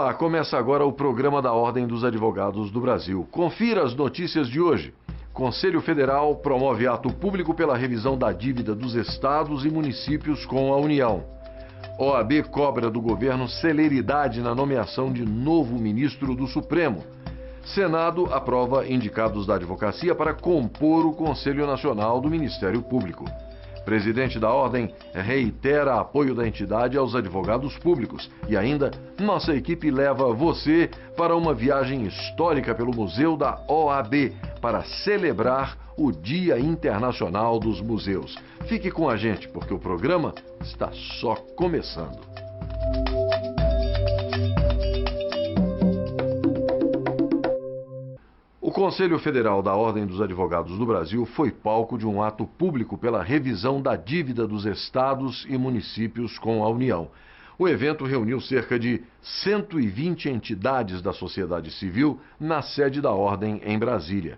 Olá, começa agora o programa da Ordem dos Advogados do Brasil. Confira as notícias de hoje. Conselho Federal promove ato público pela revisão da dívida dos estados e municípios com a União. OAB cobra do governo celeridade na nomeação de novo ministro do Supremo. Senado aprova indicados da advocacia para compor o Conselho Nacional do Ministério Público. Presidente da Ordem reitera apoio da entidade aos advogados públicos. E ainda, nossa equipe leva você para uma viagem histórica pelo Museu da OAB para celebrar o Dia Internacional dos Museus. Fique com a gente, porque o programa está só começando. O Conselho Federal da Ordem dos Advogados do Brasil foi palco de um ato público pela revisão da dívida dos estados e municípios com a União. O evento reuniu cerca de 120 entidades da sociedade civil na sede da Ordem em Brasília.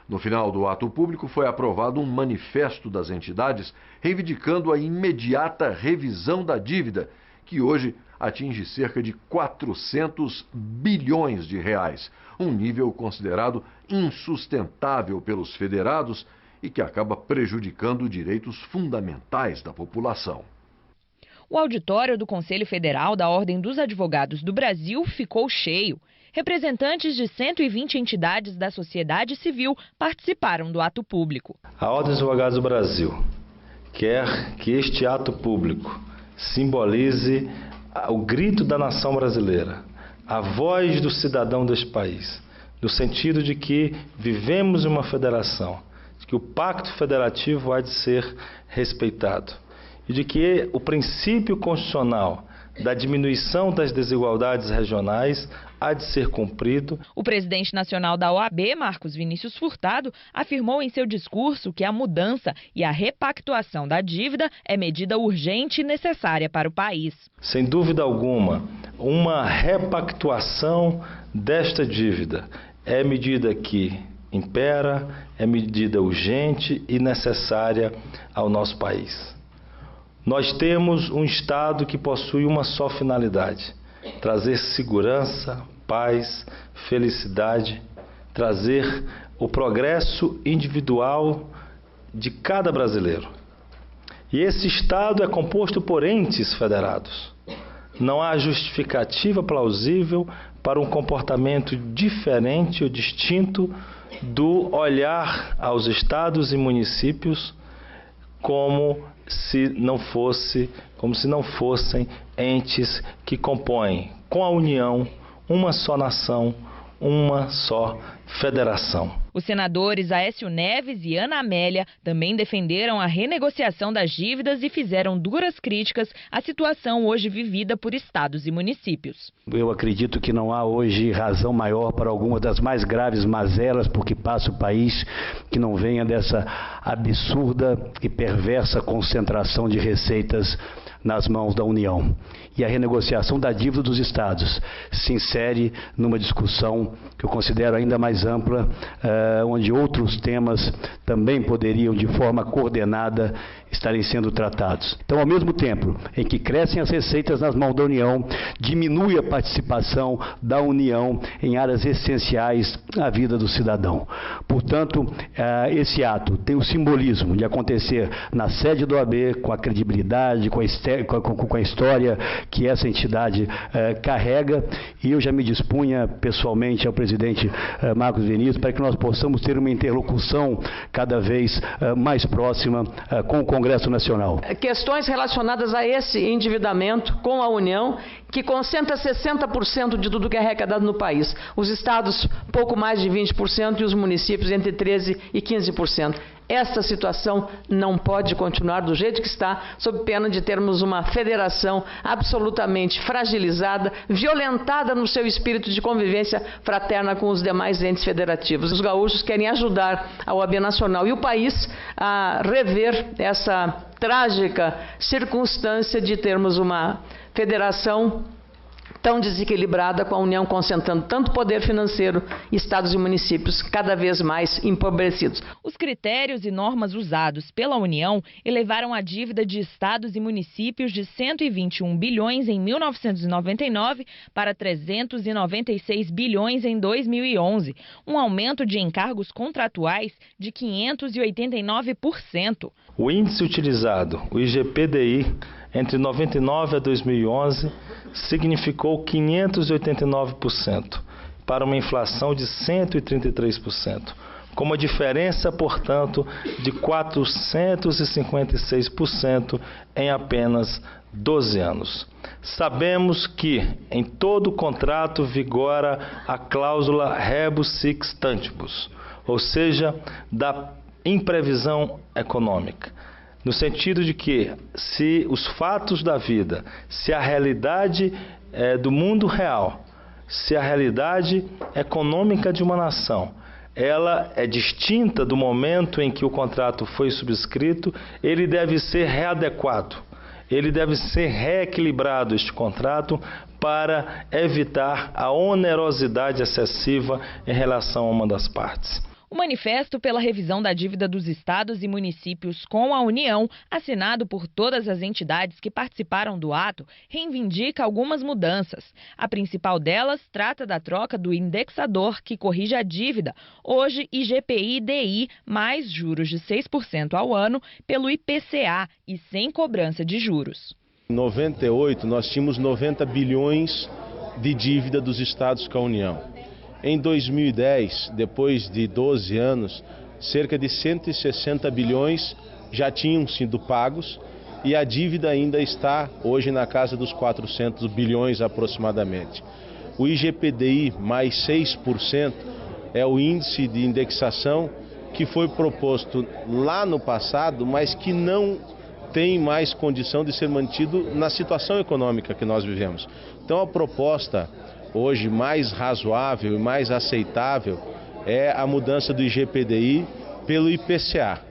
No final do ato público foi aprovado um manifesto das entidades reivindicando a imediata revisão da dívida, que hoje atinge cerca de 400 bilhões de reais, um nível considerado insustentável pelos federados e que acaba prejudicando direitos fundamentais da população. O auditório do Conselho Federal da Ordem dos Advogados do Brasil ficou cheio. Representantes de 120 entidades da sociedade civil participaram do ato público. A Ordem dos Advogados do Brasil quer que este ato público simbolize o grito da nação brasileira, a voz do cidadão deste país, no sentido de que vivemos em uma federação, de que o pacto federativo há de ser respeitado e de que o princípio constitucional da diminuição das desigualdades regionais há de ser cumprido. O presidente nacional da OAB, Marcos Vinícius Furtado, afirmou em seu discurso que a mudança e a repactuação da dívida é medida urgente e necessária para o país. Sem dúvida alguma, uma repactuação desta dívida é medida que impera, é medida urgente e necessária ao nosso país. Nós temos um Estado que possui uma só finalidade: trazer segurança, paz, felicidade, trazer o progresso individual de cada brasileiro. E esse Estado é composto por entes federados. Não há justificativa plausível para um comportamento diferente ou distinto do olhar aos estados e municípios como se não fossem entes que compõem, com a União, uma só nação, uma só federação. Os senadores Aécio Neves e Ana Amélia também defenderam a renegociação das dívidas e fizeram duras críticas à situação hoje vivida por estados e municípios. Eu acredito que não há hoje razão maior para alguma das mais graves mazelas por que passa o país que não venha dessa absurda e perversa concentração de receitas nas mãos da União. E a renegociação da dívida dos estados se insere numa discussão que eu considero ainda mais ampla, onde outros temas também poderiam, de forma coordenada, estarem sendo tratados. Então, ao mesmo tempo em que crescem as receitas nas mãos da União, diminui a participação da União em áreas essenciais à vida do cidadão. Portanto, esse ato tem o simbolismo de acontecer na sede do OAB, com a credibilidade, com a história que essa entidade carrega, e eu já me dispunha pessoalmente ao presidente Marcos Vinícius para que nós possamos ter uma interlocução cada vez mais próxima com o Congresso Nacional. Questões relacionadas a esse endividamento com a União, que concentra 60% de tudo que é arrecadado no país. Os estados, pouco mais de 20%, e os municípios, entre 13% e 15%. Esta situação não pode continuar do jeito que está, sob pena de termos uma federação absolutamente fragilizada, violentada no seu espírito de convivência fraterna com os demais entes federativos. Os gaúchos querem ajudar a OAB Nacional e o país a rever essa trágica circunstância de termos uma federação tão desequilibrada, com a União concentrando tanto poder financeiro, estados e municípios cada vez mais empobrecidos. Os critérios e normas usados pela União elevaram a dívida de estados e municípios de 121 bilhões em 1999 para 396 bilhões em 2011, um aumento de encargos contratuais de 589%. O índice utilizado, o IGPDI, entre 99 a 2011, significou 589%, para uma inflação de 133%, com uma diferença, portanto, de 456% em apenas 12 anos. Sabemos que em todo contrato vigora a cláusula rebus sic stantibus, ou seja, da imprevisão econômica, no sentido de que, se os fatos da vida, se a realidade do mundo real, se a realidade econômica de uma nação, ela é distinta do momento em que o contrato foi subscrito, ele deve ser readequado, ele deve ser reequilibrado, este contrato, para evitar a onerosidade excessiva em relação a uma das partes. O manifesto pela revisão da dívida dos estados e municípios com a União, assinado por todas as entidades que participaram do ato, reivindica algumas mudanças. A principal delas trata da troca do indexador que corrige a dívida, hoje IGPI-DI, mais juros de 6% ao ano, pelo IPCA e sem cobrança de juros. Em 98, nós tínhamos 90 bilhões de dívida dos estados com a União. Em 2010, depois de 12 anos, cerca de 160 bilhões já tinham sido pagos e a dívida ainda está hoje na casa dos 400 bilhões aproximadamente. O IGPDI mais 6% é o índice de indexação que foi proposto lá no passado, mas que não tem mais condição de ser mantido na situação econômica que nós vivemos. Então a proposta hoje mais razoável e mais aceitável é a mudança do IGPDI pelo IPCA,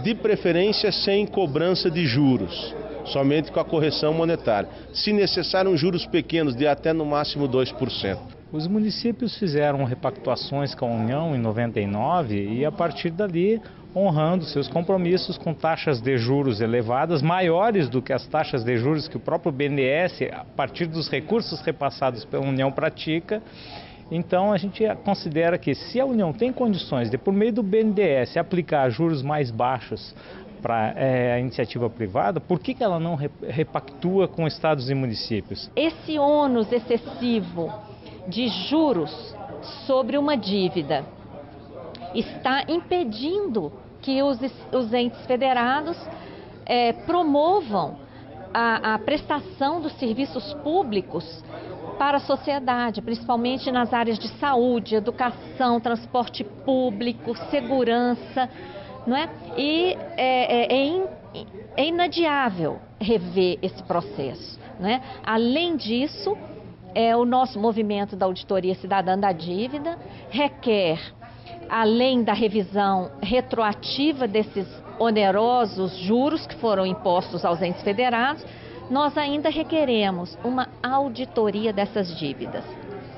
de preferência sem cobrança de juros, somente com a correção monetária. Se necessário, juros pequenos de até no máximo 2%. Os municípios fizeram repactuações com a União em 99 e a partir dali honrando seus compromissos com taxas de juros elevadas, maiores do que as taxas de juros que o próprio BNDES, a partir dos recursos repassados pela União, pratica. Então a gente considera que se a União tem condições de, por meio do BNDES, aplicar juros mais baixos para a iniciativa privada, por que ela não repactua com estados e municípios? Esse ônus excessivo de juros sobre uma dívida está impedindo que os entes federados promovam a prestação dos serviços públicos para a sociedade, principalmente nas áreas de saúde, educação, transporte público, segurança, não é? E é inadiável rever esse processo, não é? Além disso, o nosso movimento da Auditoria Cidadã da Dívida requer, além da revisão retroativa desses onerosos juros que foram impostos aos entes federados, nós ainda requeremos uma auditoria dessas dívidas.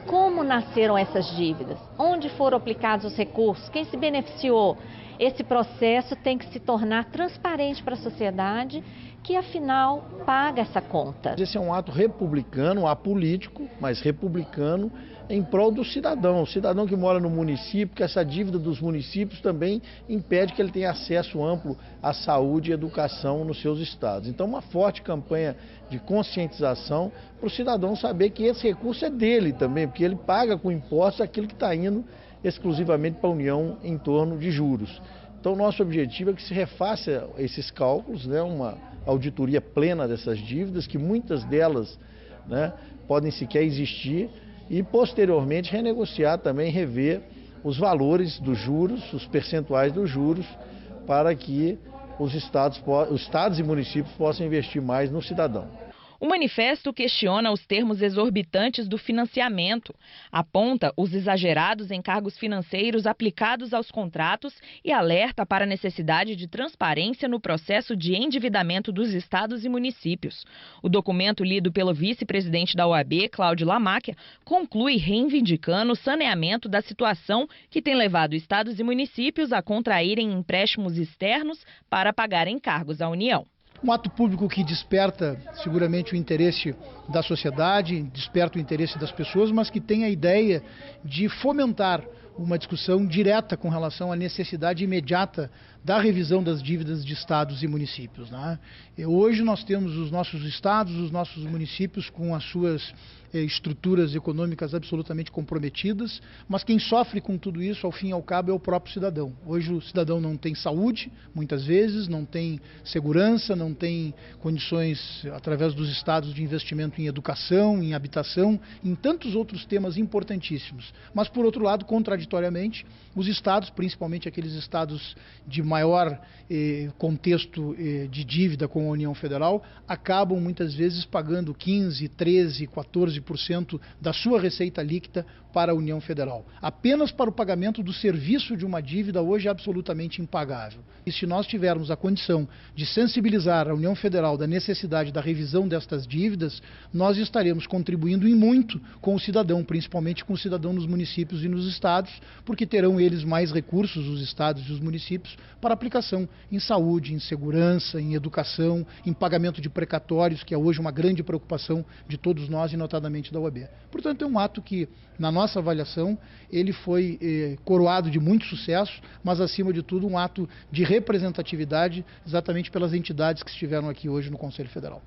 Como nasceram essas dívidas? Onde foram aplicados os recursos? Quem se beneficiou? Esse processo tem que se tornar transparente para a sociedade, que afinal paga essa conta. Esse é um ato republicano, apolítico, mas republicano, em prol do cidadão. O cidadão que mora no município, que essa dívida dos municípios também impede que ele tenha acesso amplo à saúde e educação nos seus estados. Então, uma forte campanha de conscientização para o cidadão saber que esse recurso é dele também, porque ele paga com impostos aquilo que está indo exclusivamente para a União em torno de juros. Então, nosso objetivo é que se refaça esses cálculos, né, uma auditoria plena dessas dívidas, que muitas delas, né, podem sequer existir, e posteriormente renegociar também, rever os valores dos juros, os percentuais dos juros, para que os estados e municípios possam investir mais no cidadão. O manifesto questiona os termos exorbitantes do financiamento, aponta os exagerados encargos financeiros aplicados aos contratos e alerta para a necessidade de transparência no processo de endividamento dos estados e municípios. O documento lido pelo vice-presidente da OAB, Cláudio Lamáquia, conclui reivindicando o saneamento da situação que tem levado estados e municípios a contraírem empréstimos externos para pagar encargos à União. Um ato público que desperta seguramente o interesse da sociedade, desperta o interesse das pessoas, mas que tem a ideia de fomentar uma discussão direta com relação à necessidade imediata da revisão das dívidas de estados e municípios, né? Hoje nós temos os nossos estados, os nossos municípios com as suas estruturas econômicas absolutamente comprometidas, mas quem sofre com tudo isso, ao fim e ao cabo, é o próprio cidadão. Hoje o cidadão não tem saúde, muitas vezes, não tem segurança, não tem condições, através dos estados, de investimento em educação, em habitação, em tantos outros temas importantíssimos. Mas, por outro lado, contraditoriamente, os estados, principalmente aqueles estados de maior contexto de dívida com a União Federal, acabam muitas vezes pagando 15%, 13%, 14% da sua receita líquida para a União Federal. Apenas para o pagamento do serviço de uma dívida hoje é absolutamente impagável. E se nós tivermos a condição de sensibilizar a União Federal da necessidade da revisão destas dívidas, nós estaremos contribuindo em muito com o cidadão, principalmente com o cidadão nos municípios e nos estados, porque terão eles mais recursos, os estados e os municípios, para aplicação em saúde, em segurança, em educação, em pagamento de precatórios, que é hoje uma grande preocupação de todos nós e notadamente da OAB. Portanto, é um ato que, na nossa avaliação, ele foi coroado de muito sucesso, mas, acima de tudo, um ato de representatividade exatamente pelas entidades que estiveram aqui hoje no Conselho Federal.